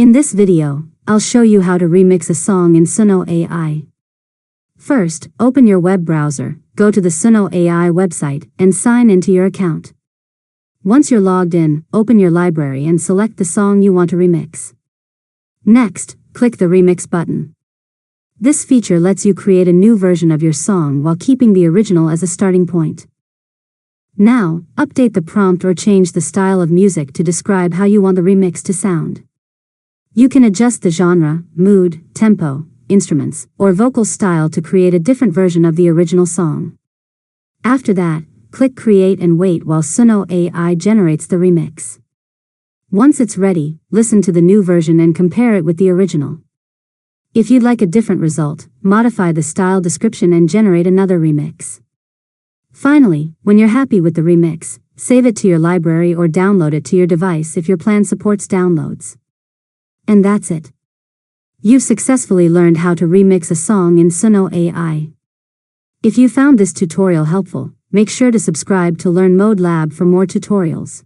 In this video, I'll show you how to remix a song in Suno AI. First, open your web browser, go to the Suno AI website, and sign into your account. Once you're logged in, open your library and select the song you want to remix. Next, click the Remix button. This feature lets you create a new version of your song while keeping the original as a starting point. Now, update the prompt or change the style of music to describe how you want the remix to sound. You can adjust the genre, mood, tempo, instruments, or vocal style to create a different version of the original song. After that, click Create and wait while Suno AI generates the remix. Once it's ready, listen to the new version and compare it with the original. If you'd like a different result, modify the style description and generate another remix. Finally, when you're happy with the remix, save it to your library or download it to your device if your plan supports downloads. And that's it. You've successfully learned how to remix a song in Suno AI. If you found this tutorial helpful, make sure to subscribe to Learn Mode Lab for more tutorials.